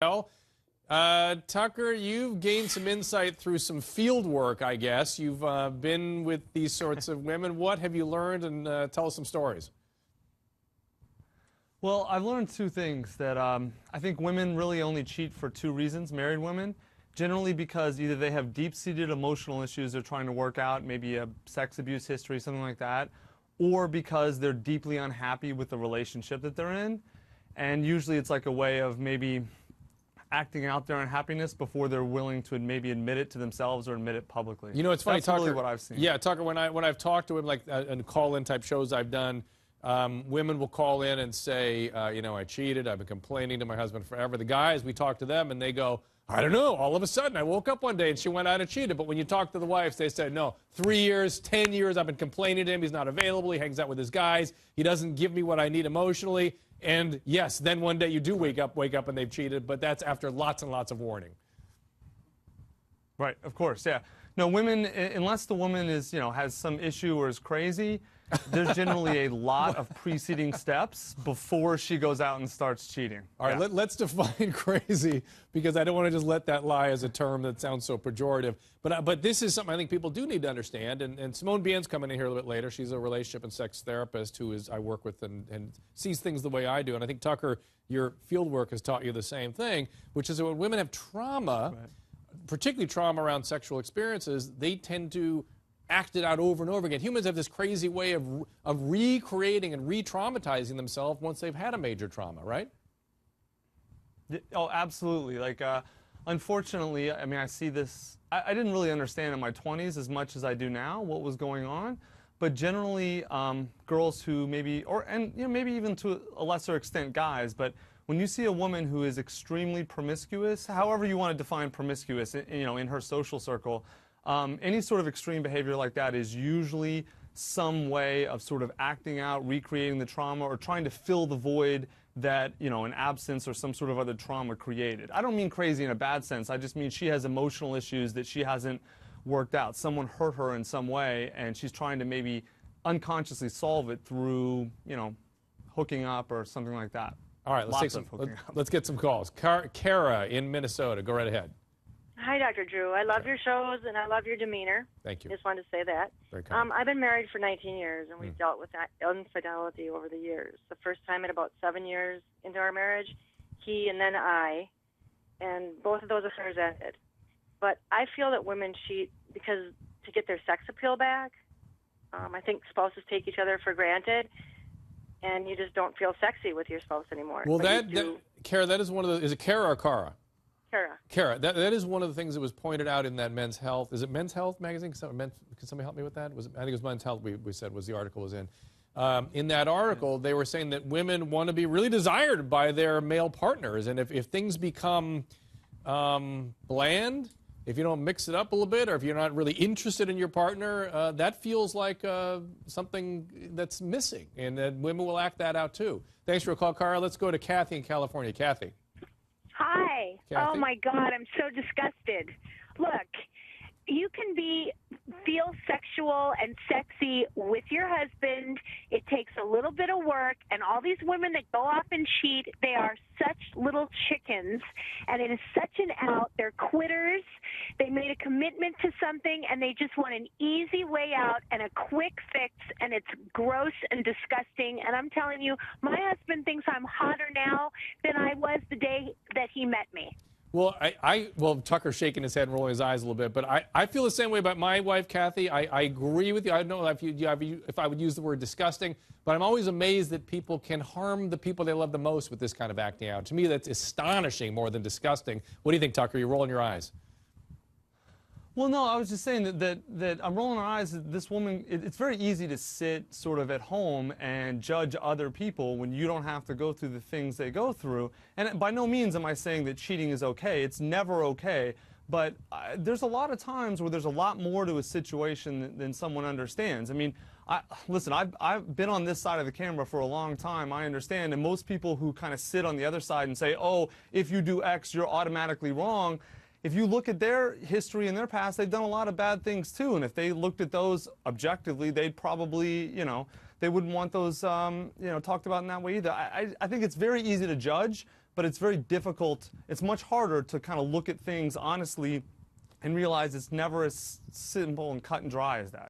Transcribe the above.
Well, Tucker, you've gained some insight through some field work, I guess. You've been with these sorts of women. What have you learned? And tell us some stories. Well, I've learned two things that I think women really only cheat for two reasons, married women. Generally because either they have deep-seated emotional issues they're trying to work out, maybe a sex abuse history, something like that, or because they're deeply unhappy with the relationship that they're in. And usually it's like a way of maybe acting out their unhappiness before they're willing to maybe admit it to themselves or admit it publicly. You know, it's funny, That's Tucker. really what I've seen. Yeah, Tucker, when I've talked to him, like in call-in type shows I've done, women will call in and say, you know, I cheated, I've been complaining to my husband forever. The guys, we talk to them and they go, I don't know, all of a sudden I woke up one day and she went out and cheated. But when you talk to the wives, they say, no, 3 years, 10 years, I've been complaining to him, he's not available, he hangs out with his guys, he doesn't give me what I need emotionally. And yes, then one day you do wake up and they've cheated, but that's after lots and lots of warning. Right, of course, yeah. No, women, unless the woman is, you know, has some issue or is crazy, there's generally a lot of preceding steps before she goes out and starts cheating. All right, let's define crazy, because I don't want to just let that lie as a term that sounds so pejorative. But this is something I think people do need to understand. And Simone Bien's coming in here a little bit later. She's a relationship and sex therapist who I work with and sees things the way I do. And I think, Tucker, your field work has taught you the same thing, which is that when women have trauma, particularly trauma around sexual experiences, they tend to act it out over and over again. Humans have this crazy way of recreating and re-traumatizing themselves once they've had a major trauma, right? Oh, absolutely. Like, unfortunately, I mean, I see this. I didn't really understand in my 20s as much as I do now what was going on. But generally, girls who maybe, and you know, maybe even to a lesser extent guys, but when you see a woman who is extremely promiscuous, however you want to define promiscuous, you know, in her social circle, any sort of extreme behavior like that is usually some way of sort of acting out, recreating the trauma, or trying to fill the void that, you know, an absence or some sort of other trauma created. I don't mean crazy in a bad sense. I just mean she has emotional issues that she hasn't worked out. Someone hurt her in some way, and she's trying to maybe unconsciously solve it through, you know, hooking up or something like that. All right, let's get some calls. Kara in Minnesota, go right ahead. Hi, Dr. Drew. I love your shows, and I love your demeanor. Thank you. Just wanted to say that. Very kind. I've been married for 19 years, and we've dealt with that infidelity over the years. The first time at about 7 years into our marriage, he and then I, and both of those affairs ended. But I feel that women cheat because to get their sex appeal back. I think spouses take each other for granted, and you just don't feel sexy with your spouse anymore. Well, Kara, that is one of the, is it Kara or Kara? Kara, that is one of the things that was pointed out in that Men's Health. Is it Men's Health magazine? Can somebody help me with that? I think it was Men's Health we said was the article was in. In that article, they were saying that women want to be really desired by their male partners. And if things become bland, if you don't mix it up a little bit, or if you're not really interested in your partner, that feels like something that's missing. And women will act that out, too. Thanks for a call, Kara. Let's go to Kathy in California. Kathy. Hi. Kathy? Oh, my God, I'm so disgusted. Look, you can feel sexual and sexy with your husband. It takes a little bit of work, and all these women that go off and cheat, they are such little chickens, and it is such an out. They're quitters. They made a commitment to something, and they just want an easy way out and a quick fix, and it's gross and disgusting. And I'm telling you, my husband thinks I'm hotter now than I was the day that he met me. Well, well, Tucker's shaking his head and rolling his eyes a little bit, but I feel the same way about my wife, Kathy. I agree with you. I don't know if I would use the word disgusting, but I'm always amazed that people can harm the people they love the most with this kind of acting out. To me, that's astonishing more than disgusting. What do you think, Tucker? You're rolling your eyes. Well, no, I was just saying that I'm rolling our eyes that this woman, it's very easy to sit sort of at home and judge other people when you don't have to go through the things they go through. And by no means am I saying that cheating is okay. It's never okay. But there's a lot of times where there's a lot more to a situation than someone understands. I mean, listen, I've been on this side of the camera for a long time. I understand. And most people who kind of sit on the other side and say, oh, if you do X, you're automatically wrong. If you look at their history and their past, they've done a lot of bad things too. And if they looked at those objectively, they'd probably, you know, they wouldn't want those, you know, talked about in that way either. I think it's very easy to judge, but it's very difficult. It's much harder to kind of look at things honestly and realize it's never as simple and cut and dry as that.